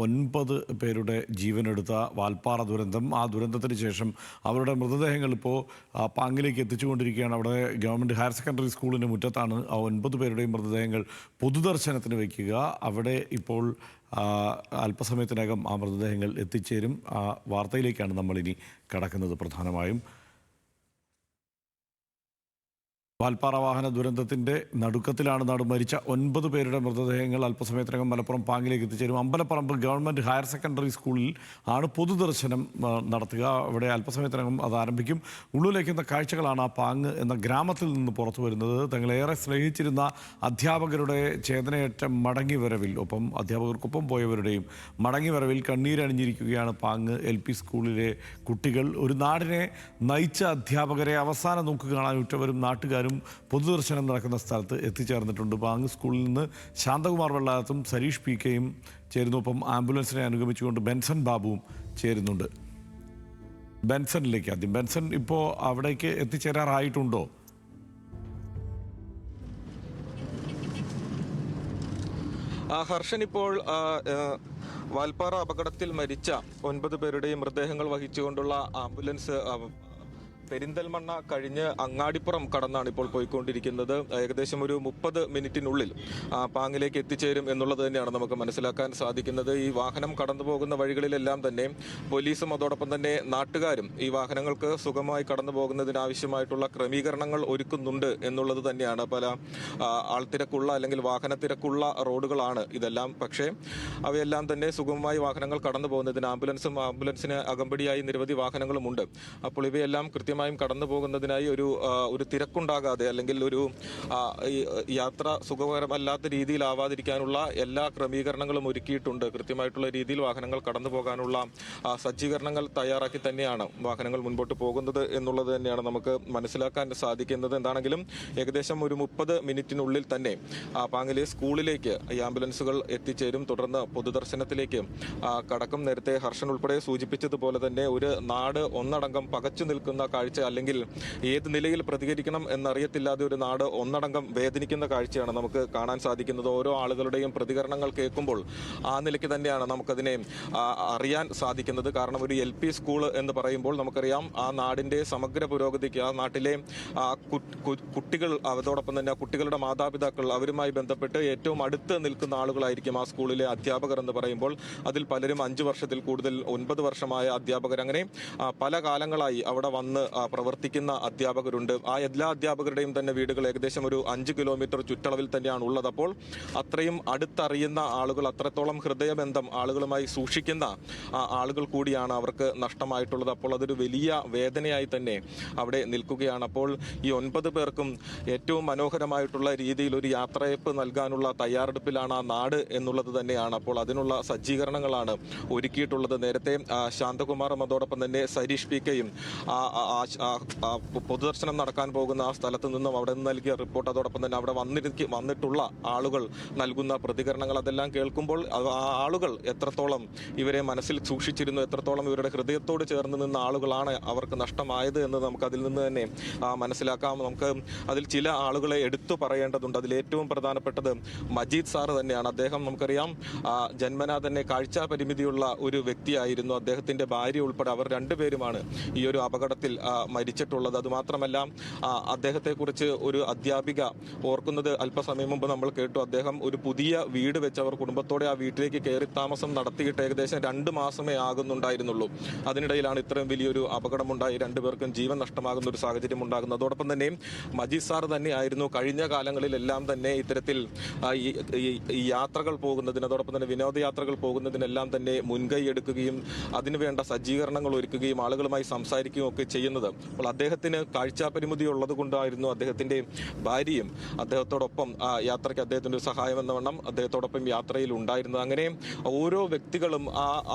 9 പേരുടെ ജീവനെടുത്ത വാൽപ്പാറ ദുരന്തം, ആ ദുരന്തത്തിന് ശേഷം അവരുടെ മൃതദേഹങ്ങൾ ഇപ്പോൾ പാങ്ങിലേക്ക് എത്തിച്ചുകൊണ്ടിരിക്കുകയാണ്. അവിടെ ഗവൺമെൻറ് ഹയർ സെക്കൻഡറി സ്കൂളിൻ്റെ മുറ്റത്താണ് ആ 9 പേരുടെയും മൃതദേഹങ്ങൾ പൊതുദർശനത്തിന് വയ്ക്കുക. അവിടെ ഇപ്പോൾ അല്പസമയത്തിനകം ആ മൃതദേഹങ്ങൾ എത്തിച്ചേരും. ആ വാർത്തയിലേക്കാണ് നമ്മളിനി കടക്കുന്നത്. പ്രധാനമായും വാൽപ്പാറ വാഹന ദുരന്തത്തിൻ്റെ നടുക്കത്തിലാണ് നാട്. മരിച്ച 9 പേരുടെ മൃതദേഹങ്ങൾ അല്പസമയത്തിനകം മലപ്പുറം പാങ്ങിലേക്ക് എത്തിച്ചേരും. അമ്പലപ്പറമ്പ് ഗവൺമെൻറ് ഹയർ സെക്കൻഡറി സ്കൂളിൽ ആണ് പൊതുദർശനം നടത്തുക. അവിടെ അല്പസമയത്തിനകം അത് ആരംഭിക്കും. ഉള്ളിലേക്കുന്ന കാഴ്ചകളാണ് ആ പാങ് എന്ന ഗ്രാമത്തിൽ നിന്ന് പുറത്തു വരുന്നത്. തങ്ങളേറെ സ്നേഹിച്ചിരുന്ന അധ്യാപകരുടെ ചേതനയേറ്റ മടങ്ങിവരവിൽ, ഒപ്പം അധ്യാപകർക്കൊപ്പം പോയവരുടെയും മടങ്ങിവരവിൽ കണ്ണീരണിഞ്ഞിരിക്കുകയാണ് പാങ് LP സ്കൂളിലെ കുട്ടികൾ. ഒരു നാടിനെ നയിച്ച അധ്യാപകരെ അവസാന നോക്ക് കാണാൻ ഉറ്റവരും നാട്ടുകാരും പൊതുദർശനം നടക്കുന്ന സ്ഥലത്ത് എത്തിച്ചേർന്നിട്ടുണ്ട്. പാങ് സ്കൂളിൽ നിന്ന് ശാന്തകുമാർ വെള്ളായത്തും സരീഷ് PKയും ചേരുന്നു. ഒപ്പം ആംബുലൻസിനെ അനുഗമിച്ചുകൊണ്ട് ബെൻസൺ ബാബുവും ചേരുന്നുണ്ട്. ബെൻസണിലേക്ക് ആദ്യം. ബെൻസൺ, ഇപ്പോൾ അവിടേക്ക് എത്തിച്ചേരാറായിട്ടുണ്ടോ? ഹർഷൻ, ഇപ്പോൾ വാൽപ്പാറ അപകടത്തിൽ മരിച്ച 9 പേരുടെയും മൃതദേഹങ്ങൾ വഹിച്ചുകൊണ്ടുള്ള ആംബുലൻസ് പെരിന്തൽമണ്ണ കഴിഞ്ഞ് അങ്ങാടിപ്പുറം കടന്നാണ് ഇപ്പോൾ പോയിക്കൊണ്ടിരിക്കുന്നത്. ഏകദേശം ഒരു 30 മിനിറ്റിനുള്ളിൽ പാങ്ങിലേക്ക് എത്തിച്ചേരും എന്നുള്ളത് തന്നെയാണ് നമുക്ക് മനസ്സിലാക്കാൻ സാധിക്കുന്നത്. ഈ വാഹനം കടന്നു പോകുന്ന വഴികളിലെല്ലാം തന്നെ പോലീസും അതോടൊപ്പം തന്നെ നാട്ടുകാരും ഈ വാഹനങ്ങൾക്ക് സുഗമമായി കടന്നു പോകുന്നതിനാവശ്യമായിട്ടുള്ള ക്രമീകരണങ്ങൾ ഒരുക്കുന്നുണ്ട് എന്നുള്ളത് തന്നെയാണ്. പല ആൾത്തിരക്കുള്ള അല്ലെങ്കിൽ വാഹനത്തിരക്കുള്ള റോഡുകളാണ് ഇതെല്ലാം. പക്ഷേ അവയെല്ലാം തന്നെ സുഗമമായി വാഹനങ്ങൾ കടന്നു പോകുന്നതിന് ആംബുലൻസിന് അകമ്പടിയായി നിരവധി വാഹനങ്ങളുമുണ്ട്. അപ്പോൾ ഇവയെല്ലാം കൃത്യമായി കടന്നു പോകുന്നതിനായി ഒരു തിരക്കുണ്ടാകാതെ അല്ലെങ്കിൽ ഒരു യാത്ര സുഖകരമല്ലാത്ത രീതിയിലാവാതിരിക്കാനുള്ള എല്ലാ ക്രമീകരണങ്ങളും ഒരുക്കിയിട്ടുണ്ട്. കൃത്യമായിട്ടുള്ള രീതിയിൽ വാഹനങ്ങൾ കടന്നു പോകാനുള്ള സജ്ജീകരണങ്ങൾ തയ്യാറാക്കി തന്നെയാണ് വാഹനങ്ങൾ മുൻപോട്ട് പോകുന്നത് എന്നുള്ളത് തന്നെയാണ് നമുക്ക് മനസ്സിലാക്കാൻ സാധിക്കുന്നത്. എന്താണെങ്കിലും ഏകദേശം ഒരു 30 മിനിറ്റിനുള്ളിൽ തന്നെ പാങ്ങിലെ സ്കൂളിലേക്ക് ഈ ആംബുലൻസുകൾ എത്തിച്ചേരും. തുടർന്ന് പൊതുദർശനത്തിലേക്ക് കടക്കും. നേരത്തെ ഹർഷൻ ഉൾപ്പെടെ സൂചിപ്പിച്ചതുപോലെ തന്നെ ഒരു നാട് ഒന്നടങ്കം പകച്ചു നിൽക്കുന്ന കാഴ്ച, അല്ലെങ്കിൽ ഏത് നിലയിൽ പ്രതികരിക്കണം എന്നറിയത്തില്ലാതെ ഒരു നാട് ഒന്നടങ്കം വേദനിക്കുന്ന കാഴ്ചയാണ് നമുക്ക് കാണാൻ സാധിക്കുന്നത്. ഓരോ ആളുകളുടെയും പ്രതികരണങ്ങൾ കേൾക്കുമ്പോൾ ആ നിലയ്ക്ക് തന്നെയാണ് നമുക്കതിനെ അറിയാൻ സാധിക്കുന്നത്. കാരണം ഒരു LP സ്കൂൾ എന്ന് പറയുമ്പോൾ നമുക്കറിയാം ആ നാടിൻ്റെ സമഗ്ര പുരോഗതിക്ക്, ആ നാട്ടിലെ കുട്ടികൾ, അതോടൊപ്പം തന്നെ കുട്ടികളുടെ മാതാപിതാക്കൾ, അവരുമായി ബന്ധപ്പെട്ട് ഏറ്റവും അടുത്ത് നിൽക്കുന്ന ആളുകളായിരിക്കും ആ സ്കൂളിലെ അധ്യാപകർ എന്ന് പറയുമ്പോൾ. അതിൽ പലരും 5 വർഷത്തിൽ കൂടുതൽ, 9 വർഷമായ അധ്യാപകർ, അങ്ങനെ പല കാലങ്ങളായി അവിടെ വന്ന് പ്രവർത്തിക്കുന്ന അധ്യാപകരുണ്ട്. ആ എല്ലാ അധ്യാപകരുടെയും തന്നെ വീടുകൾ ഏകദേശം ഒരു 5 കിലോമീറ്റർ ചുറ്റളവിൽ തന്നെയാണ് ഉള്ളത്. അപ്പോൾ അത്രയും അടുത്തറിയുന്ന ആളുകൾ, അത്രത്തോളം ഹൃദയബന്ധം ആളുകളുമായി സൂക്ഷിക്കുന്ന ആളുകൾ കൂടിയാണ് അവർക്ക് നഷ്ടമായിട്ടുള്ളത്. അപ്പോൾ അതൊരു വലിയ വേദനയായി തന്നെ അവിടെ നിൽക്കുകയാണ്. അപ്പോൾ ഈ 9 പേർക്കും ഏറ്റവും മനോഹരമായിട്ടുള്ള രീതിയിൽ ഒരു യാത്രയപ്പ് നൽകാനുള്ള തയ്യാറെടുപ്പിലാണ് ആ നാട് എന്നുള്ളത് തന്നെയാണ്. അപ്പോൾ അതിനുള്ള സജ്ജീകരണങ്ങളാണ് ഒരുക്കിയിട്ടുള്ളത്. നേരത്തെ ശാന്തകുമാറും അതോടൊപ്പം തന്നെ സരീഷ് PKയും പൊതുദർശനം നടക്കാൻ പോകുന്ന ആ സ്ഥലത്ത് നിന്നും അവിടെ നിന്ന് നൽകിയ റിപ്പോർട്ട്, അതോടൊപ്പം തന്നെ അവിടെ വന്നിട്ടുള്ള ആളുകൾ നൽകുന്ന പ്രതികരണങ്ങൾ, അതെല്ലാം കേൾക്കുമ്പോൾ ആ ആളുകൾ എത്രത്തോളം ഇവരെ മനസ്സിൽ സൂക്ഷിച്ചിരുന്നു, എത്രത്തോളം ഇവരുടെ ഹൃദയത്തോട് ചേർന്ന് നിന്ന ആളുകളാണ് അവർക്ക് നഷ്ടമായത് എന്ന് നമുക്ക് അതിൽ നിന്ന് തന്നെ മനസ്സിലാക്കാം. നമുക്ക് അതിൽ ചില ആളുകളെ എടുത്തു പറയേണ്ടതുണ്ട്. അതിലേറ്റവും പ്രധാനപ്പെട്ടത് മജീദ് സാറ് തന്നെയാണ്. അദ്ദേഹം നമുക്കറിയാം ജന്മനാ തന്നെ കാഴ്ചാ പരിമിതിയുള്ള ഒരു വ്യക്തിയായിരുന്നു. അദ്ദേഹത്തിൻ്റെ ഭാര്യ ഉൾപ്പെടെ അവർ 2 പേരുമാണ് ഈ ഒരു അപകടത്തിൽ മരിച്ചിട്ടുള്ളത്. അതുമാത്രമല്ല, അദ്ദേഹത്തെക്കുറിച്ച് ഒരു അധ്യാപിക ഓർക്കുന്നത് അല്പസമയം മുമ്പ് നമ്മൾ കേട്ടു. അദ്ദേഹം ഒരു പുതിയ വീട് വെച്ച് അവർ കുടുംബത്തോടെ ആ വീട്ടിലേക്ക് കയറി താമസം നടത്തിയിട്ട് ഏകദേശം 2 മാസമേ ആകുന്നുണ്ടായിരുന്നുള്ളൂ. അതിനിടയിലാണ് ഇത്രയും വലിയൊരു അപകടമുണ്ടായി 2 പേർക്കും ജീവൻ നഷ്ടമാകുന്ന ഒരു സാഹചര്യം ഉണ്ടാകുന്നത്. അതോടൊപ്പം തന്നെ മജീദ് സാർ തന്നെയായിരുന്നു കഴിഞ്ഞ കാലങ്ങളിലെല്ലാം തന്നെ ഇത്തരത്തിൽ ഈ യാത്രകൾ പോകുന്നതിന്, അതോടൊപ്പം തന്നെ വിനോദയാത്രകൾ പോകുന്നതിനെല്ലാം തന്നെ മുൻകൈ എടുക്കുകയും അതിനുവേണ്ട സജ്ജീകരണങ്ങൾ ഒരുക്കുകയും ആളുകളുമായി സംസാരിക്കുകയും ഒക്കെ ചെയ്യുന്നത്. അപ്പോൾ അദ്ദേഹത്തിന് കാഴ്ചാപരിമിതി ഉള്ളത് കൊണ്ടായിരുന്നു അദ്ദേഹത്തിൻ്റെ ഭാര്യയും അദ്ദേഹത്തോടൊപ്പം യാത്രയ്ക്ക് അദ്ദേഹത്തിൻ്റെ ഒരു സഹായം എന്ന വണ്ണം അദ്ദേഹത്തോടൊപ്പം യാത്രയിൽ ഉണ്ടായിരുന്നത്. അങ്ങനെ ഓരോ വ്യക്തികളും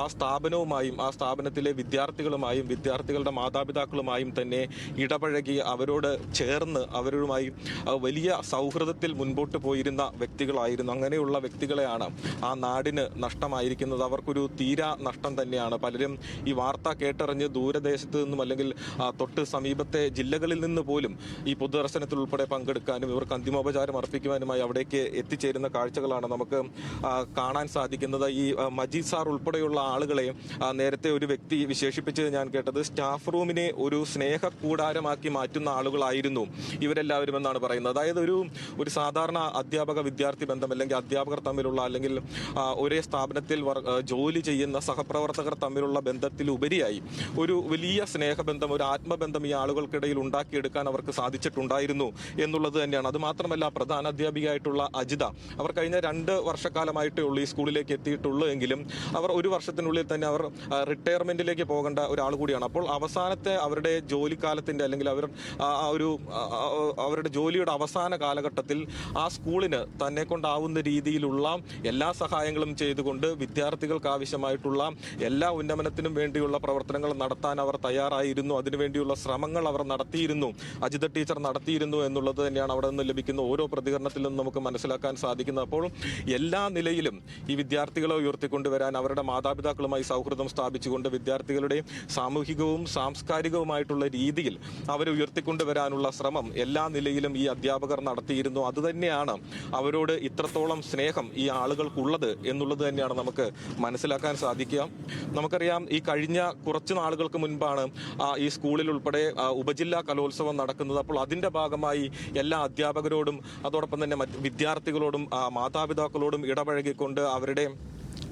ആ സ്ഥാപനവുമായും ആ സ്ഥാപനത്തിലെ വിദ്യാർത്ഥികളുമായും വിദ്യാർത്ഥികളുടെ മാതാപിതാക്കളുമായും തന്നെ ഇടപഴകി അവരോട് ചേർന്ന് അവരുമായി വലിയ സൗഹൃദത്തിൽ മുൻപോട്ട് പോയിരുന്ന വ്യക്തികളായിരുന്നു. അങ്ങനെയുള്ള വ്യക്തികളെയാണ് ആ നാടിന് നഷ്ടമായിരിക്കുന്നത്. അവർക്കൊരു തീരാ നഷ്ടം തന്നെയാണ്. പലരും ഈ വാർത്ത കേട്ടറിഞ്ഞ് ദൂരദേശത്ത് നിന്നും അല്ലെങ്കിൽ തൊട്ട് സമീപത്തെ ജില്ലകളിൽ നിന്ന് പോലും ഈ പൊതുദർശനത്തിൽ ഉൾപ്പെടെ പങ്കെടുക്കാനും ഇവർക്ക് അന്തിമോപചാരം അർപ്പിക്കുവാനുമായി അവിടേക്ക് എത്തിച്ചേരുന്ന കാഴ്ചകളാണ് നമുക്ക് കാണാൻ സാധിക്കുന്നത്. ഈ മജീദ് സാർ ഉൾപ്പെടെയുള്ള ആളുകളെ നേരത്തെ ഒരു വ്യക്തി വിശേഷിപ്പിച്ചത് ഞാൻ കേട്ടത് സ്റ്റാഫ് റൂമിനെ ഒരു സ്നേഹ കൂടാരമാക്കി മാറ്റുന്ന ആളുകളായിരുന്നു ഇവരെല്ലാവരും എന്നാണ് പറയുന്നത്. അതായത് ഒരു സാധാരണ അധ്യാപക വിദ്യാർത്ഥി ബന്ധം അല്ലെങ്കിൽ അധ്യാപകർ തമ്മിലുള്ള അല്ലെങ്കിൽ ഒരേ സ്ഥാപനത്തിൽ ജോലി ചെയ്യുന്ന സഹപ്രവർത്തകർ തമ്മിലുള്ള ബന്ധത്തിലുപരിയായി ഒരു വലിയ സ്നേഹബന്ധം, ഒരു ആത്മബന്ധം ഈ ആളുകൾക്കിടയിൽ ഉണ്ടാക്കിയെടുക്കാൻ അവർക്ക് സാധിച്ചിട്ടുണ്ടായിരുന്നു എന്നുള്ളത് തന്നെയാണ്. അത് മാത്രമല്ല, പ്രധാന അധ്യാപികയായിട്ടുള്ള അജിത, അവർ കഴിഞ്ഞ 2 വർഷക്കാലമായിട്ടേ ഉള്ളൂ ഈ സ്കൂളിലേക്ക് എത്തിയിട്ടുള്ളൂ എങ്കിലും അവർ ഒരു വർഷത്തിനുള്ളിൽ തന്നെ അവർ റിട്ടയർമെന്റിലേക്ക് പോകേണ്ട ഒരാൾ കൂടിയാണ്. അപ്പോൾ അവസാനത്തെ അവരുടെ ജോലിക്കാലത്തിന്റെ അല്ലെങ്കിൽ അവരുടെ ജോലിയുടെ അവസാന കാലഘട്ടത്തിൽ ആ സ്കൂളിന് തന്നെ കൊണ്ടാവുന്ന രീതിയിലുള്ള എല്ലാ സഹായങ്ങളും ചെയ്തുകൊണ്ട് വിദ്യാർത്ഥികൾക്ക് ആവശ്യമായിട്ടുള്ള എല്ലാ ഉന്നമനത്തിനും വേണ്ടിയുള്ള പ്രവർത്തനങ്ങൾ നടത്താൻ അവർ തയ്യാറായിരുന്നു. അതിനുവേണ്ടിയുള്ള ശ്രമങ്ങൾ അവർ നടത്തിയിരുന്നു, അജിത ടീച്ചർ നടത്തിയിരുന്നു എന്നുള്ളത് തന്നെയാണ് അവിടെ നിന്ന് ലഭിക്കുന്ന ഓരോ പ്രതികരണത്തിൽ നിന്നും നമുക്ക് മനസ്സിലാക്കാൻ സാധിക്കുന്നത്. അപ്പോൾ എല്ലാ നിലയിലും ഈ വിദ്യാർത്ഥികളെ ഉയർത്തിക്കൊണ്ടുവരാൻ അവരുടെ മാതാപിതാക്കളുമായി സൗഹൃദം സ്ഥാപിച്ചുകൊണ്ട് വിദ്യാർത്ഥികളുടെ സാമൂഹികവും സാംസ്കാരികവുമായിട്ടുള്ള രീതിയിൽ അവരെ ഉയർത്തിക്കൊണ്ടുവരാനുള്ള ശ്രമം എല്ലാ നിലയിലും ഈ അധ്യാപകർ നടത്തിയിരുന്നു. അതുതന്നെയാണ് അവരോട് ഇത്രത്തോളം സ്നേഹം ഈ ആളുകൾക്കുള്ളത് എന്നുള്ളത് തന്നെയാണ് നമുക്ക് മനസ്സിലാക്കാൻ സാധിക്കുക. നമുക്കറിയാം, ഈ കഴിഞ്ഞ കുറച്ച് നാളുകൾക്ക് മുൻപാണ് ഈ സ്കൂളിൽ ഉൾപ്പെടെ ഉപജില്ലാ കലോത്സവം നടക്കുന്നത്. അപ്പോൾ അതിന്റെ ഭാഗമായി എല്ലാ അധ്യാപകരോടും അതോടൊപ്പം തന്നെ മറ്റ് വിദ്യാർത്ഥികളോടും മാതാപിതാക്കളോടും ഇടപഴകിക്കൊണ്ട് അവരുടെ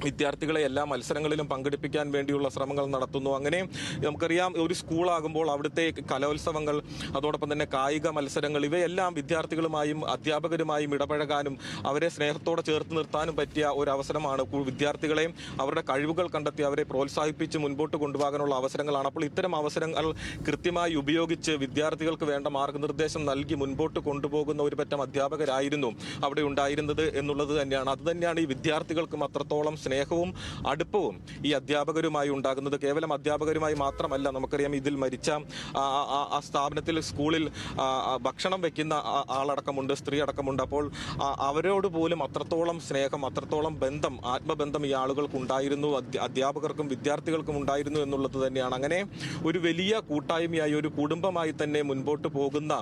വിദ്യാർത്ഥികളെ എല്ലാ മത്സരങ്ങളിലും പങ്കെടുപ്പിക്കാൻ വേണ്ടിയുള്ള ശ്രമങ്ങൾ നടത്തുന്നു. അങ്ങനെ നമുക്കറിയാം, ഒരു സ്കൂളാകുമ്പോൾ അവിടുത്തെ കലോത്സവങ്ങൾ അതോടൊപ്പം തന്നെ കായിക മത്സരങ്ങൾ ഇവയെല്ലാം വിദ്യാർത്ഥികളുമായും അധ്യാപകരുമായും ഇടപഴകാനും അവരെ സ്നേഹത്തോടെ ചേർത്ത് നിർത്താനും പറ്റിയ ഒരു അവസരമാണ്. വിദ്യാർത്ഥികളെ അവരുടെ കഴിവുകൾ കണ്ടെത്തി അവരെ പ്രോത്സാഹിപ്പിച്ച് മുൻപോട്ട് കൊണ്ടുപോകാനുള്ള അവസരങ്ങളാണ്. അപ്പോൾ ഇത്തരം അവസരങ്ങൾ കൃത്യമായി ഉപയോഗിച്ച് വിദ്യാർത്ഥികൾക്ക് വേണ്ട മാർഗനിർദ്ദേശം നൽകി മുൻപോട്ട് കൊണ്ടുപോകുന്ന ഒരു പറ്റം അധ്യാപകരായിരുന്നു അവിടെ ഉണ്ടായിരുന്നത് എന്നുള്ളത് തന്നെയാണ്. അതുതന്നെയാണ് ഈ വിദ്യാർത്ഥികൾക്കും അത്രത്തോളം സ്നേഹവും അടുപ്പവും ഈ അധ്യാപകരുമായി ഉണ്ടാകുന്നത്. കേവലം അധ്യാപകരുമായി മാത്രമല്ല, നമുക്കറിയാം ഇതിൽ മരിച്ച ആ സ്ഥാപനത്തിൽ സ്കൂളിൽ ഭക്ഷണം വെക്കുന്ന ആളടക്കമുണ്ട്, സ്ത്രീ അടക്കമുണ്ട്. അപ്പോൾ അവരോട് പോലും അത്രത്തോളം സ്നേഹം, അത്രത്തോളം ബന്ധം, ആത്മബന്ധം ഈ ആളുകൾക്ക് ഉണ്ടായിരുന്നു, അധ്യാപകർക്കും വിദ്യാർത്ഥികൾക്കും ഉണ്ടായിരുന്നു എന്നുള്ളത് തന്നെയാണ്. അങ്ങനെ ഒരു വലിയ കൂട്ടായ്മയായി, ഒരു കുടുംബമായി തന്നെ മുൻപോട്ട് പോകുന്ന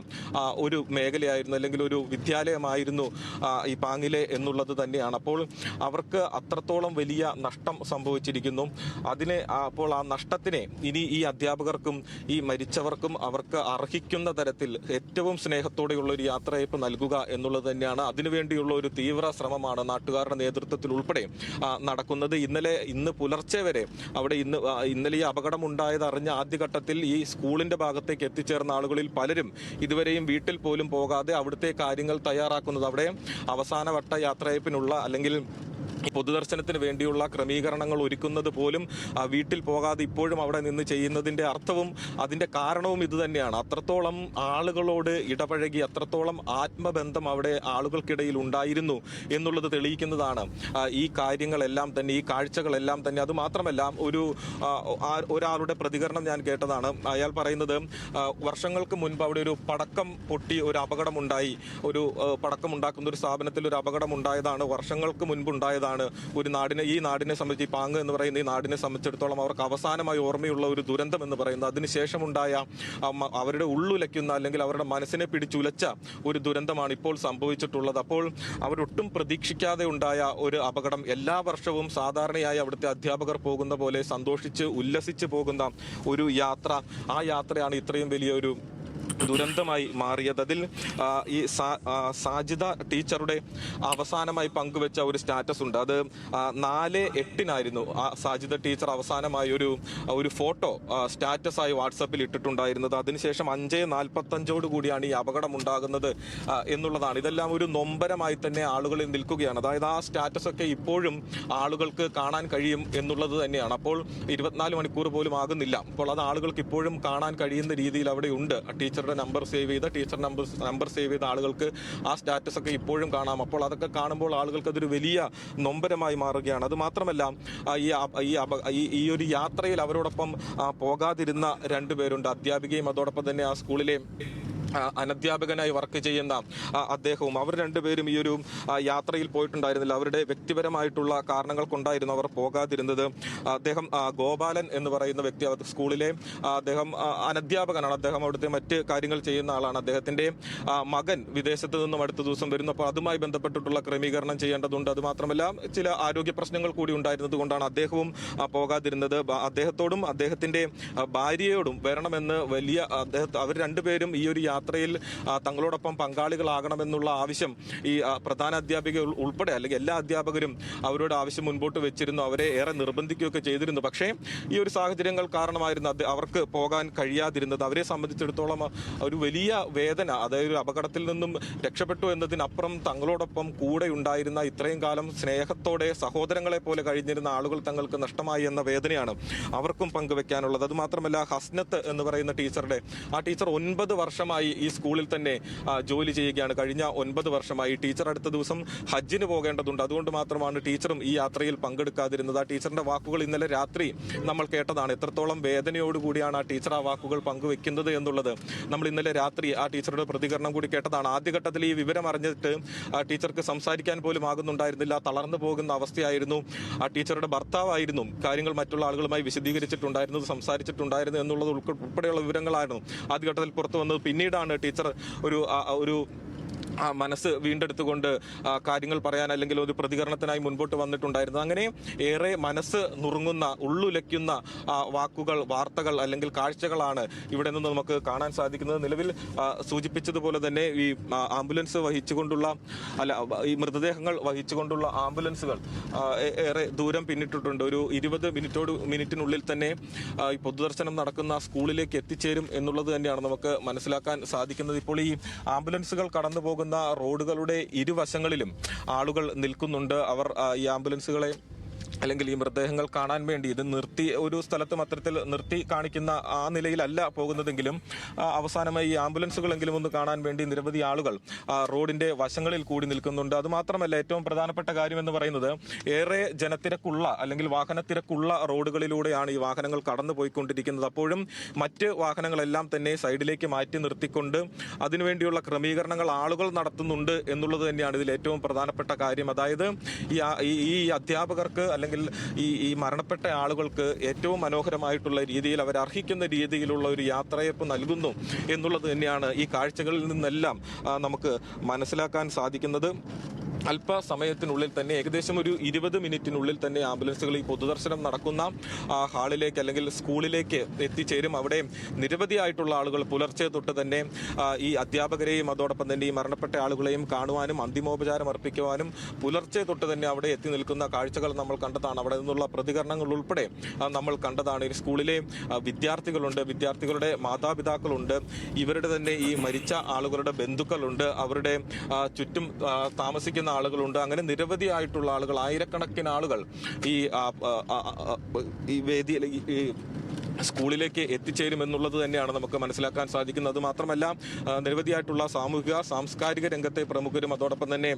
ഒരു മേഖലയായിരുന്നു അല്ലെങ്കിൽ ഒരു വിദ്യാലയമായിരുന്നു ഈ പാങ്ങിലെ എന്നുള്ളത് തന്നെയാണ്. അപ്പോൾ അവർക്ക് അത്രത്തോളം വലിയ നഷ്ടം സംഭവിച്ചിരിക്കുന്നു. അപ്പോൾ ആ നഷ്ടത്തിനെ ഇനി ഈ അധ്യാപകർക്കും ഈ മരിച്ചവർക്കും അവർക്ക് അർഹിക്കുന്ന തരത്തിൽ ഏറ്റവും സ്നേഹത്തോടെയുള്ള ഒരു യാത്രയയപ്പ് നൽകുക എന്നുള്ളത് തന്നെയാണ്. അതിനുവേണ്ടിയുള്ള ഒരു തീവ്ര ശ്രമമാണ് നാട്ടുകാരുടെ നേതൃത്വത്തിൽ ഉൾപ്പെടെ നടക്കുന്നത്. ഇന്ന് പുലർച്ചെ വരെ അവിടെ ഇന്നലെ ഈ അപകടം ഉണ്ടായത് അറിഞ്ഞ ആദ്യഘട്ടത്തിൽ ഈ സ്കൂളിന്റെ ഭാഗത്തേക്ക് എത്തിച്ചേർന്ന ആളുകളിൽ പലരും ഇതുവരെയും വീട്ടിൽ പോലും പോകാതെ അവിടുത്തെ കാര്യങ്ങൾ തയ്യാറാക്കുന്നത്, അവിടെ അവസാനവട്ട യാത്രയപ്പിനുള്ള അല്ലെങ്കിൽ പൊതുദർശനത്തിന് വേണ്ടിയുള്ള ക്രമീകരണങ്ങൾ ഒരുക്കുന്നത് പോലും വീട്ടിൽ പോകാതെ ഇപ്പോഴും അവിടെ നിന്ന് ചെയ്യുന്നതിന്റെ അർത്ഥവും അതിന്റെ കാരണവും ഇത് തന്നെയാണ്. അത്രത്തോളം ആളുകളോട് ഇടപഴകി, അത്രത്തോളം ആത്മബന്ധം അവിടെ ആളുകൾക്കിടയിൽ ഉണ്ടായിരുന്നു എന്നുള്ളത് തെളിയിക്കുന്നതാണ് ഈ കാര്യങ്ങളെല്ലാം തന്നെ, ഈ കാഴ്ചകളെല്ലാം തന്നെ. അത് മാത്രമല്ല, ഒരാളുടെ പ്രതികരണം ഞാൻ കേട്ടതാണ്. അയാൾ പറയുന്നത്, വർഷങ്ങൾക്ക് മുൻപ് അവിടെ ഒരു പടക്കം പൊട്ടി ഒരു അപകടമുണ്ടായി, ഒരു പടക്കം ഉണ്ടാക്കുന്ന ഒരു സ്ഥാപനത്തിൽ ഒരു അപകടം ഉണ്ടായതാണ്, വർഷങ്ങൾക്ക് മുൻപ് ഉണ്ടായതാണ്. ഈ നാടിനെ സംബന്ധിച്ച്, ഈ പാങ്ങ് എന്ന് പറയുന്ന ഈ നാടിനെ സംബന്ധിച്ചിടത്തോളം അവർക്ക് അവസാനമായി ഓർമ്മയുള്ള ഒരു ദുരന്തം എന്ന് പറയുന്നത് അതിനുശേഷമുണ്ടായ അവരുടെ ഉള്ളുലയ്ക്കുന്ന അല്ലെങ്കിൽ അവരുടെ മനസ്സിനെ പിടിച്ചുലച്ച ഒരു ദുരന്തമാണ് ഇപ്പോൾ സംഭവിച്ചിട്ടുള്ളത്. അപ്പോൾ അവരൊട്ടും പ്രതീക്ഷിക്കാതെ ഉണ്ടായ ഒരു അപകടം. എല്ലാ വർഷവും സാധാരണയായി അവിടുത്തെ അധ്യാപകർ പോകുന്ന പോലെ സന്തോഷിച്ച് ഉല്ലസിച്ച് പോകുന്ന ഒരു യാത്ര, ആ യാത്രയാണ് ഇത്രയും വലിയൊരു ദുരന്തമായി മാറിയത്. അതിൽ ഈ സാജിദ ടീച്ചറുടെ അവസാനമായി പങ്കുവെച്ച ഒരു സ്റ്റാറ്റസ് ഉണ്ട്. അത് 4/8 സാജിദ ടീച്ചർ അവസാനമായി ഒരു ഫോട്ടോ സ്റ്റാറ്റസായി വാട്സപ്പിൽ ഇട്ടിട്ടുണ്ടായിരുന്നത്. അതിനുശേഷം 5:45 കൂടിയാണ് ഈ അപകടം ഉണ്ടാകുന്നത് എന്നുള്ളതാണ്. ഇതെല്ലാം ഒരു നൊമ്പരമായി തന്നെ ആളുകളിൽ നിൽക്കുകയാണ്. അതായത് ആ സ്റ്റാറ്റസ് ഒക്കെ ഇപ്പോഴും ആളുകൾക്ക് കാണാൻ കഴിയും എന്നുള്ളത് തന്നെയാണ്. അപ്പോൾ 24 മണിക്കൂർ പോലും ആകുന്നില്ല. അപ്പോൾ അത് ആളുകൾക്ക് ഇപ്പോഴും കാണാൻ കഴിയുന്ന രീതിയിൽ അവിടെ ഉണ്ട്. ടീച്ചർ നമ്പർ സേവ് ചെയ്ത ആളുകൾക്ക് ആ സ്റ്റാറ്റസ് ഒക്കെ ഇപ്പോഴും കാണാം. അപ്പോൾ അതൊക്കെ കാണുമ്പോൾ ആളുകൾക്ക് അതൊരു വലിയ നൊമ്പരമായി മാറുകയാണ്. അത് മാത്രമല്ല, ഈ ഒരു യാത്രയിൽ അവരോടൊപ്പം പോകാതിരുന്ന 2 പേരുണ്ട്. അധ്യാപികയും അതോടൊപ്പം തന്നെ ആ സ്കൂളിലെ അനധ്യാപകനായി വർക്ക് ചെയ്യുന്ന അദ്ദേഹവും അവർ രണ്ടുപേരും ഈ ഒരു യാത്രയിൽ പോയിട്ടുണ്ടായിരുന്നില്ല. അവരുടെ വ്യക്തിപരമായിട്ടുള്ള കാരണങ്ങൾ കൊണ്ടായിരുന്നു അവർ പോകാതിരുന്നത്. അദ്ദേഹം ഗോപാലൻ എന്ന് പറയുന്ന വ്യക്തി സ്കൂളിലെ അദ്ദേഹം അനധ്യാപകനാണ്. അദ്ദേഹം അവിടുത്തെ മറ്റ് കാര്യങ്ങൾ ചെയ്യുന്ന ആളാണ്. അദ്ദേഹത്തിന്റെ മകൻ വിദേശത്ത് നിന്നും അടുത്ത ദിവസം വരുന്നപ്പോൾ അതുമായി ബന്ധപ്പെട്ടിട്ടുള്ള ക്രമീകരണം ചെയ്യേണ്ടതുണ്ട്. അതുമാത്രമല്ല ചില ആരോഗ്യ പ്രശ്നങ്ങൾ കൂടി ഉണ്ടായിരുന്നത് കൊണ്ടാണ് അദ്ദേഹവും പോകാതിരുന്നത്. അദ്ദേഹത്തോടും അദ്ദേഹത്തിന്റെ ഭാര്യയോടും വരണമെന്ന് വലിയ അവർ രണ്ടുപേരും ഈ ഒരു യാത്രയിൽ തങ്ങളോടൊപ്പം പങ്കാളികളാകണമെന്നുള്ള ആവശ്യം ഈ പ്രധാന അധ്യാപിക ഉൾപ്പെടെ അല്ലെങ്കിൽ എല്ലാ അധ്യാപകരും അവരോട് ആവശ്യം മുൻപോട്ട് വെച്ചിരുന്നു. അവരെ ഏറെ നിർബന്ധിക്കുകയൊക്കെ ചെയ്തിരുന്നു. പക്ഷേ ഈ ഒരു സാഹചര്യങ്ങൾ കാരണമായിരുന്നു അവർക്ക് പോകാൻ കഴിയാതിരുന്നത്. അവരെ സംബന്ധിച്ചിടത്തോളം ഒരു വലിയ വേദന, അതായത് ഒരു അപകടത്തിൽ നിന്നും രക്ഷപ്പെട്ടു എന്നതിനപ്പുറം തങ്ങളോടൊപ്പം കൂടെ ഉണ്ടായിരുന്ന ഇത്രയും കാലം സ്നേഹത്തോടെ സഹോദരങ്ങളെ പോലെ കഴിഞ്ഞിരുന്ന ആളുകൾ തങ്ങൾക്ക് നഷ്ടമായി എന്ന വേദനയാണ് അവർക്കും പങ്കുവെക്കാനുള്ളത്. അതുമാത്രമല്ല ഹസ്നത്ത് എന്ന് പറയുന്ന ആ ടീച്ചർ 9 വർഷമായി ഈ സ്കൂളിൽ തന്നെ ജോലി ചെയ്യുകയാണ്. കഴിഞ്ഞ 9 വർഷമായി ടീച്ചർ അടുത്ത ദിവസം ഹജ്ജിന് പോകേണ്ടതുണ്ട്. അതുകൊണ്ട് മാത്രമാണ് ടീച്ചറും ഈ യാത്രയിൽ പങ്കെടുക്കാതിരുന്നത്. ആ ടീച്ചറിന്റെ വാക്കുകൾ ഇന്നലെ രാത്രി നമ്മൾ കേട്ടതാണ്. എത്രത്തോളം വേദനയോടുകൂടിയാണ് ആ ടീച്ചർ ആ വാക്കുകൾ പങ്കുവെക്കുന്നത് എന്നുള്ളത് നമ്മൾ ഇന്നലെ രാത്രി ആ ടീച്ചറുടെ പ്രതികരണം കൂടി കേട്ടതാണ്. ആദ്യഘട്ടത്തിൽ ഈ വിവരം അറിഞ്ഞിട്ട് ആ ടീച്ചർക്ക് സംസാരിക്കാൻ പോലും ആകുന്നുണ്ടായിരുന്നില്ല. തളർന്നു പോകുന്ന അവസ്ഥയായിരുന്നു. ആ ടീച്ചറുടെ ഭർത്താവായിരുന്നു കാര്യങ്ങൾ മറ്റുള്ള ആളുകളുമായി വിശദീകരിച്ചിട്ടുണ്ടായിരുന്നത്, സംസാരിച്ചിട്ടുണ്ടായിരുന്നു എന്നുള്ളത് ഉൾപ്പെടെയുള്ള വിവരങ്ങളായിരുന്നു ആദ്യഘട്ടത്തിൽ പുറത്തു വന്നത്. പിന്നീടാണ് ടീച്ചർ ഒരു മനസ്സ് വീണ്ടെടുത്തുകൊണ്ട് കാര്യങ്ങൾ പറയാൻ അല്ലെങ്കിൽ ഒരു പ്രതികരണത്തിനായി മുൻപോട്ട് വന്നിട്ടുണ്ടായിരുന്നു. അങ്ങനെ ഏറെ മനസ്സ് നുറുങ്ങുന്ന, ഉള്ളുലയ്ക്കുന്ന വാക്കുകൾ, വാർത്തകൾ അല്ലെങ്കിൽ കാഴ്ചകളാണ് ഇവിടെ നിന്ന് നമുക്ക് കാണാൻ സാധിക്കുന്നത്. നിലവിൽ സൂചിപ്പിച്ചതുപോലെ തന്നെ ഈ ആംബുലൻസ് വഹിച്ചുകൊണ്ടുള്ള ഈ മൃതദേഹങ്ങൾ വഹിച്ചുകൊണ്ടുള്ള ആംബുലൻസുകൾ ഏറെ ദൂരം പിന്നിട്ടിട്ടുണ്ട്. ഒരു 20 മിനിറ്റിനുള്ളിൽ തന്നെ ഈ പൊതുദർശനം നടക്കുന്ന സ്കൂളിലേക്ക് എത്തിച്ചേരും എന്നുള്ളത് തന്നെയാണ് നമുക്ക് മനസ്സിലാക്കാൻ സാധിക്കുന്നത്. ഇപ്പോൾ ഈ ആംബുലൻസുകൾ കടന്നു പോകുന്ന റോഡുകളുടെ ഇരുവശങ്ങളിലും ആളുകൾ നിൽക്കുന്നുണ്ട്. അവർ ഈ ആംബുലൻസുകളെ അല്ലെങ്കിൽ ഈ മൃതദേഹങ്ങൾ കാണാൻ വേണ്ടി ഇത് നിർത്തി ഒരു സ്ഥലത്തും അത്തരത്തിൽ നിർത്തി കാണിക്കുന്ന ആ നിലയിലല്ല പോകുന്നതെങ്കിലും അവസാനമായി ഈ ആംബുലൻസുകളെങ്കിലും ഒന്ന് കാണാൻ വേണ്ടി നിരവധി ആളുകൾ റോഡിന്റെ വശങ്ങളിൽ കൂടി നിൽക്കുന്നുണ്ട്. അതുമാത്രമല്ല ഏറ്റവും പ്രധാനപ്പെട്ട കാര്യം എന്ന് പറയുന്നത് ഏറെ ജനത്തിരക്കുള്ള അല്ലെങ്കിൽ വാഹനത്തിരക്കുള്ള റോഡുകളിലൂടെയാണ് ഈ വാഹനങ്ങൾ കടന്നു പോയിക്കൊണ്ടിരിക്കുന്നത്. അപ്പോഴും മറ്റ് വാഹനങ്ങളെല്ലാം തന്നെ സൈഡിലേക്ക് മാറ്റി നിർത്തിക്കൊണ്ട് അതിനുവേണ്ടിയുള്ള ക്രമീകരണങ്ങൾ ആളുകൾ നടത്തുന്നുണ്ട് എന്നുള്ളത് തന്നെയാണ് ഇതിൽ ഏറ്റവും പ്രധാനപ്പെട്ട കാര്യം. അതായത് ഈ അധ്യാപകർക്ക് അല്ലെങ്കിൽ ഈ മരണപ്പെട്ട ആളുകൾക്ക് ഏറ്റവും മനോഹരമായിട്ടുള്ള രീതിയിൽ അവർ അർഹിക്കുന്ന രീതിയിലുള്ള ഒരു യാത്രയപ്പ് നൽകുന്നു എന്നുള്ളത് തന്നെയാണ് ഈ കാഴ്ചകളിൽ നിന്നെല്ലാം നമുക്ക് മനസ്സിലാക്കാൻ സാധിക്കുന്നത്. അല്പസമയത്തിനുള്ളിൽ തന്നെ ഏകദേശം ഒരു 20 മിനിറ്റിനുള്ളിൽ തന്നെ ആംബുലൻസുകൾ ഈ പൊതുദർശനം നടക്കുന്ന ഹാളിലേക്ക് അല്ലെങ്കിൽ സ്കൂളിലേക്ക് എത്തിച്ചേരും. അവിടെ നിരവധിയായിട്ടുള്ള ആളുകൾ പുലർച്ചെ തൊട്ട് തന്നെ ഈ അധ്യാപകരെയും അതോടൊപ്പം തന്നെ ഈ മരണപ്പെട്ട ആളുകളെയും കാണുവാനും അന്തിമോപചാരം അർപ്പിക്കുവാനും പുലർച്ചെ തൊട്ട് തന്നെ അവിടെ എത്തി നിൽക്കുന്ന കാഴ്ചകൾ നമ്മൾ കണ്ടതാണ്. അവിടെ നിന്നുള്ള പ്രതികരണങ്ങൾ ഉൾപ്പെടെ നമ്മൾ കണ്ടതാണ്. ഈ സ്കൂളിലെ വിദ്യാർത്ഥികളുണ്ട്, വിദ്യാർത്ഥികളുടെ മാതാപിതാക്കളുണ്ട്, ഇവരുടെ തന്നെ ഈ മരിച്ച ആളുകളുടെ ബന്ധുക്കളുണ്ട്, അവരുടെ ചുറ്റും താമസിക്കുന്ന ആളുകളുണ്ട്. അങ്ങനെ നിരവധിയായിട്ടുള്ള ആളുകൾ, ആയിരക്കണക്കിന് ആളുകൾ ഈ വേദിയിൽ ഈ സ്കൂളിലേക്ക് എത്തിച്ചേരും എന്നുള്ളത് തന്നെയാണ് നമുക്ക് മനസ്സിലാക്കാൻ സാധിക്കുന്നത്. മാത്രമല്ല നിരവധിയായിട്ടുള്ള സാമൂഹിക സാംസ്കാരിക രംഗത്തെ പ്രമുഖരും അതോടൊപ്പം തന്നെ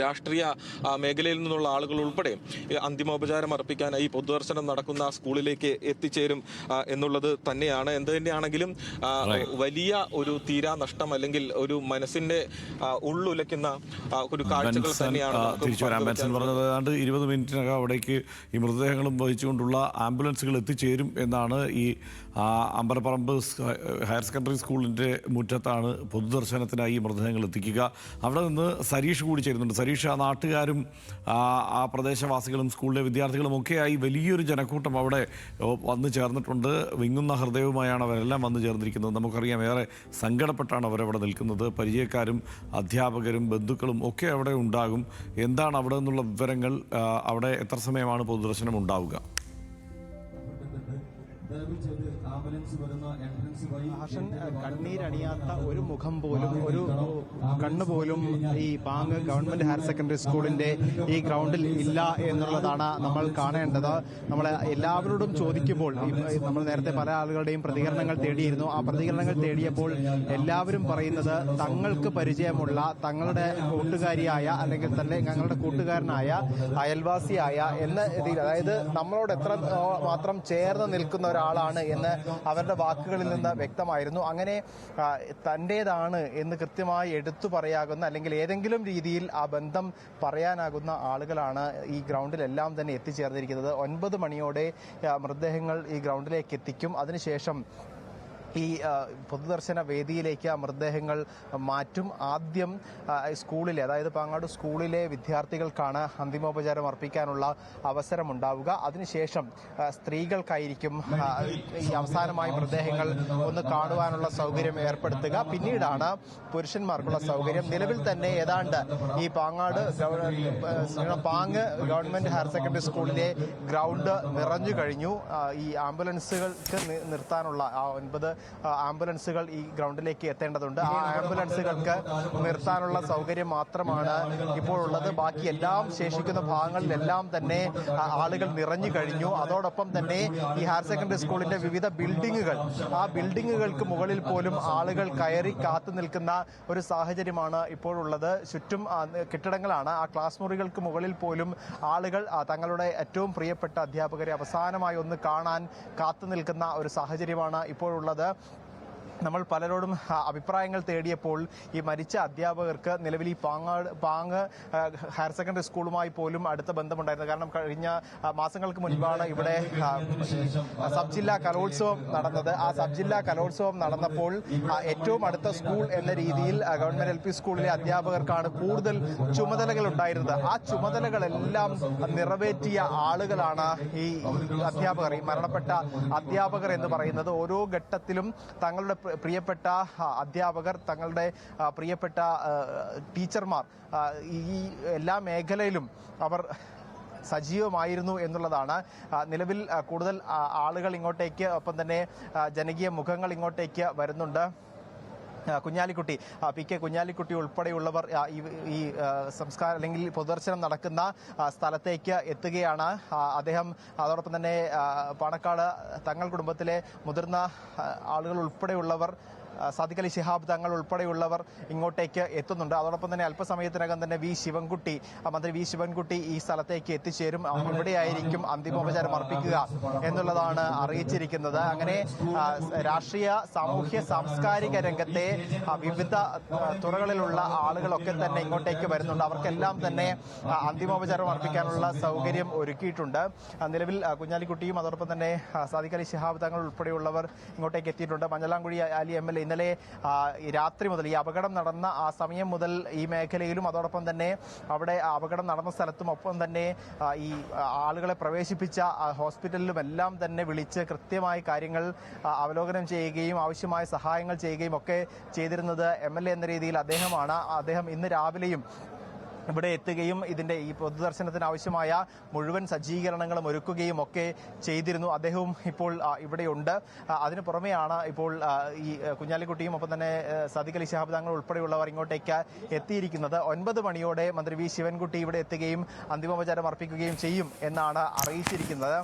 രാഷ്ട്രീയ മേഖലയിൽ നിന്നുള്ള ആളുകൾ ഉൾപ്പെടെ അന്തിമോപചാരം അർപ്പിക്കാനായി പൊതുദർശനം നടക്കുന്ന സ്കൂളിലേക്ക് എത്തിച്ചേരും എന്നുള്ളത് തന്നെയാണ്. എന്ത് തന്നെയാണെങ്കിലും വലിയ ഒരു തീരാ നഷ്ടം അല്ലെങ്കിൽ ഒരു മനസ്സിന്റെ ഉള്ളുലയ്ക്കുന്ന ഒരു കാഴ്ചകൾ തന്നെയാണ്. തിരിച്ചു വരാൻ ബെൻസൺ പറഞ്ഞത് ഏതാണ്ട് 20 മിനിറ്റിനകം അവിടേക്ക് ഈ മൃതദേഹങ്ങളും വഹിച്ചുകൊണ്ടുള്ള ആംബുലൻസുകൾ എത്തിച്ചേരും എന്നാണ്. ഈ അമ്പലപ്പറമ്പ് ഹയർ സെക്കൻഡറി സ്കൂളിൻ്റെ മുറ്റത്താണ് പൊതുദർശനത്തിനായി ഈ മൃതദേഹങ്ങൾ എത്തിക്കുക. അവിടെ നിന്ന് സരീഷ് കൂടി ചേരുന്നുണ്ട്. സരീഷ്, ആ നാട്ടുകാരും ആ പ്രദേശവാസികളും സ്കൂളിലെ വിദ്യാർത്ഥികളും ഒക്കെയായി വലിയൊരു ജനക്കൂട്ടം അവിടെ വന്നു ചേർന്നിട്ടുണ്ട്. വിങ്ങുന്ന ഹൃദയവുമായാണ് അവരെല്ലാം വന്നു ചേർന്നിരിക്കുന്നത്. നമുക്കറിയാം ഏറെ സങ്കടപ്പെട്ടാണ് അവരവിടെ നിൽക്കുന്നത്. പരിചയക്കാരും അധ്യാപകരും ബന്ധുക്കളും ഒക്കെ അവിടെ ഉണ്ടാകും. എന്താണ് അവിടെ നിന്നുള്ള വിവരങ്ങൾ? അവിടെ എത്ര സമയമാണ് പൊതുദർശനം ഉണ്ടാവുക? കണ്ണീരണിയാത്ത ഒരു മുഖം പോലും, ഒരു കണ്ണ് പോലും ഈ പാങ് ഗവൺമെന്റ് ഹയർ സെക്കൻഡറി സ്കൂളിന്റെ ഈ ഗ്രൗണ്ടിൽ ഇല്ല എന്നുള്ളതാണ് നമ്മൾ കാണേണ്ടത്. നമ്മൾ എല്ലാവരോടും ചോദിക്കുമ്പോൾ നമ്മൾ നേരത്തെ പല ആളുകളുടെയും പ്രതികരണങ്ങൾ തേടിയിരുന്നു. ആ പ്രതികരണങ്ങൾ തേടിയപ്പോൾ എല്ലാവരും പറയുന്നത് തങ്ങൾക്ക് പരിചയമുള്ള, തങ്ങളുടെ കൂട്ടുകാരിയായ അല്ലെങ്കിൽ തന്നെ ഞങ്ങളുടെ കൂട്ടുകാരനായ, അയൽവാസിയായ എന്ന രീതിയിൽ, അതായത് നമ്മളോട് എത്ര മാത്രം ചേർന്ന് നിൽക്കുന്ന ഒരാളാണ് എന്ന് അവരുടെ വാക്കുകളിൽ നിന്ന് വ്യക്തമായിരുന്നു. അങ്ങനെ തൻ്റേതാണ് എന്ന് കൃത്യമായി എടുത്തു പറയാകുന്ന അല്ലെങ്കിൽ ഏതെങ്കിലും രീതിയിൽ ആ ബന്ധം പറയാനാകുന്ന ആളുകളാണ് ഈ ഗ്രൗണ്ടിലെല്ലാം തന്നെ എത്തിച്ചേർന്നിരിക്കുന്നത്. 9 മണിയോടെ മൃതദേഹങ്ങൾ ഈ ഗ്രൗണ്ടിലേക്ക് എത്തിക്കും. അതിനുശേഷം ഈ പൊതുദർശന വേദിയിലേക്ക് മൃതദേഹങ്ങൾ മാറ്റും. ആദ്യം സ്കൂളിലെ, അതായത് പാങ്ങാട് സ്കൂളിലെ വിദ്യാർത്ഥികൾക്കാണ് അന്തിമോപചാരം അർപ്പിക്കാനുള്ള അവസരമുണ്ടാവുക. അതിനുശേഷം സ്ത്രീകൾക്കായിരിക്കും ഈ അവസാനമായി മൃതദേഹങ്ങൾ ഒന്ന് കാണുവാനുള്ള സൗകര്യം ഏർപ്പെടുത്തുക. പിന്നീടാണ് പുരുഷന്മാർക്കുള്ള സൗകര്യം. നിലവിൽ തന്നെ ഏതാണ്ട് ഈ പാങ്ങ് ഗവൺമെന്റ് ഹയർ സെക്കൻഡറി സ്കൂളിലെ ഗ്രൗണ്ട് നിറഞ്ഞു കഴിഞ്ഞു. ഈ ആംബുലൻസുകൾക്ക് നിർത്താനുള്ള 9 ആംബുലൻസുകൾ ഈ ഗ്രൗണ്ടിലേക്ക് എത്തേണ്ടതുണ്ട്. ആ ആംബുലൻസുകൾക്ക് നിർത്താനുള്ള സൗകര്യം മാത്രമാണ് ഇപ്പോഴുള്ളത്. ബാക്കി എല്ലാം ശേഷിക്കുന്ന ഭാഗങ്ങളിലെല്ലാം തന്നെ ആളുകൾ നിറഞ്ഞു കഴിഞ്ഞു. അതോടൊപ്പം തന്നെ ഈ ഹയർ സെക്കൻഡറി സ്കൂളിന്റെ വിവിധ ബിൽഡിങ്ങുകൾ, ആ ബിൽഡിങ്ങുകൾക്ക് മുകളിൽ പോലും ആളുകൾ കയറി കാത്തു നിൽക്കുന്ന ഒരു സാഹചര്യമാണ് ഇപ്പോഴുള്ളത്. ചുറ്റും കെട്ടിടങ്ങളാണ്. ആ ക്ലാസ് മുറികൾക്ക് മുകളിൽ പോലും ആളുകൾ തങ്ങളുടെ ഏറ്റവും പ്രിയപ്പെട്ട അധ്യാപകരെ അവസാനമായി ഒന്ന് കാണാൻ കാത്തു നിൽക്കുന്ന ഒരു സാഹചര്യമാണ് ഇപ്പോഴുള്ളത്. നമ്മൾ പലരോടും അഭിപ്രായങ്ങൾ തേടിയപ്പോൾ ഈ മരിച്ച അധ്യാപകർക്ക് നിലവിൽ ഈ പാങ്ങ് ഹയർ സെക്കൻഡറി സ്കൂളുമായി പോലും അടുത്ത ബന്ധമുണ്ടായിരുന്നു. കാരണം കഴിഞ്ഞ മാസങ്ങൾക്ക് മുൻപാണ് ഇവിടെ സബ് ജില്ലാ കലോത്സവം നടന്നത്. ആ സബ് ജില്ലാ കലോത്സവം നടന്നപ്പോൾ ഏറ്റവും അടുത്ത സ്കൂൾ എന്ന രീതിയിൽ ഗവൺമെന്റ് LP സ്കൂളിലെ അധ്യാപകർക്കാണ് കൂടുതൽ ചുമതലകൾ ഉണ്ടായിരുന്നത്. ആ ചുമതലകളെല്ലാം നിറവേറ്റിയ ആളുകളാണ് ഈ അധ്യാപകർ, ഈ മരണപ്പെട്ട അധ്യാപകർ എന്ന് പറയുന്നത്. ഓരോ ഘട്ടത്തിലും തങ്ങളുടെ പ്രിയപ്പെട്ട അധ്യാപകർ, തങ്ങളുടെ പ്രിയപ്പെട്ട ടീച്ചർമാർ ഈ എല്ലാ മേഖലയിലും അവർ സജീവമായിരുന്നു എന്നുള്ളതാണ്. നിലവിൽ കൂടുതൽ ആളുകൾ ഇങ്ങോട്ടേക്ക്, ഒപ്പം തന്നെ ജനകീയ മുഖങ്ങൾ ഇങ്ങോട്ടേക്ക് വരുന്നുണ്ട്. കുഞ്ഞാലിക്കുട്ടി, PK കുഞ്ഞാലിക്കുട്ടി ഉൾപ്പെടെയുള്ളവർ ഈ സംസ്കാരം അല്ലെങ്കിൽ പൊതുദർശനം നടക്കുന്ന സ്ഥലത്തേക്ക് എത്തുകയാണ്. അദ്ദേഹം അതോടൊപ്പം തന്നെ പാണക്കാട് തങ്ങൾ കുടുംബത്തിലെ മുതിർന്ന ആളുകൾ ഉൾപ്പെടെയുള്ളവർ, സാദിഖ് അലി ശിഹാബ് തങ്ങൾ ഉൾപ്പെടെയുള്ളവർ ഇങ്ങോട്ടേക്ക് എത്തുന്നുണ്ട്. അതോടൊപ്പം തന്നെ അല്പസമയത്തിനകം തന്നെ മന്ത്രി വി ശിവൻകുട്ടി ഈ സ്ഥലത്തേക്ക് എത്തിച്ചേരും. ഇവിടെയായിരിക്കും അന്തിമോപചാരം അർപ്പിക്കുക എന്നുള്ളതാണ് അറിയിച്ചിരിക്കുന്നത്. അങ്ങനെ രാഷ്ട്രീയ, സാമൂഹ്യ, സാംസ്കാരിക രംഗത്തെ വിവിധ തുറകളിലുള്ള ആളുകളൊക്കെ തന്നെ ഇങ്ങോട്ടേക്ക് വരുന്നുണ്ട്. അവർക്കെല്ലാം തന്നെ അന്തിമോപചാരം അർപ്പിക്കാനുള്ള സൗകര്യം ഒരുക്കിയിട്ടുണ്ട്. നിലവിൽ കുഞ്ഞാലിക്കുട്ടിയും അതോടൊപ്പം തന്നെ സാദിഖ് അലി ശിഹാബ് തങ്ങൾ ഉൾപ്പെടെയുള്ളവർ ഇങ്ങോട്ടേക്ക് എത്തിയിട്ടുണ്ട്. മഞ്ഞളാംകുഴി അലി MLA ഇന്നലെ രാത്രി മുതൽ, ഈ അപകടം നടന്ന ആ സമയം മുതൽ ഈ മേഖലയിലും അതോടൊപ്പം തന്നെ അവിടെ അപകടം നടന്ന സ്ഥലത്തും, ഒപ്പം തന്നെ ഈ ആളുകളെ പ്രവേശിപ്പിച്ച ഹോസ്പിറ്റലിലും എല്ലാം തന്നെ വിളിച്ച് കൃത്യമായി കാര്യങ്ങൾ അവലോകനം ചെയ്യുകയും ആവശ്യമായ സഹായങ്ങൾ ചെയ്യുകയും ഒക്കെ ചെയ്തിരുന്നത് MLA എന്ന രീതിയിൽ അദ്ദേഹമാണ്. അദ്ദേഹം ഇന്ന് രാവിലെയും ഇവിടെ എത്തുകയും ഈ പൊതുദർശനത്തിന് ആവശ്യമായ മുഴുവൻ സജ്ജീകരണങ്ങളും ഒരുക്കുകയും ഒക്കെ ചെയ്തിരുന്നു. അദ്ദേഹവും ഇപ്പോൾ ഇവിടെയുണ്ട്. അതിനു പുറമെയാണ് ഇപ്പോൾ ഈ കുഞ്ഞാലിക്കുട്ടിയും ഒപ്പം തന്നെ സാദിഖ് അലി ശിഹാബ് തങ്ങൾ ഉൾപ്പെടെയുള്ളവർ ഇങ്ങോട്ടേക്ക് എത്തിയിരിക്കുന്നത്. 9 മണിയോടെ മന്ത്രി വി ശിവൻകുട്ടി ഇവിടെ എത്തുകയും അന്തിമോപചാരം അർപ്പിക്കുകയും ചെയ്യും എന്നാണ് അറിയിച്ചിരിക്കുന്നത്.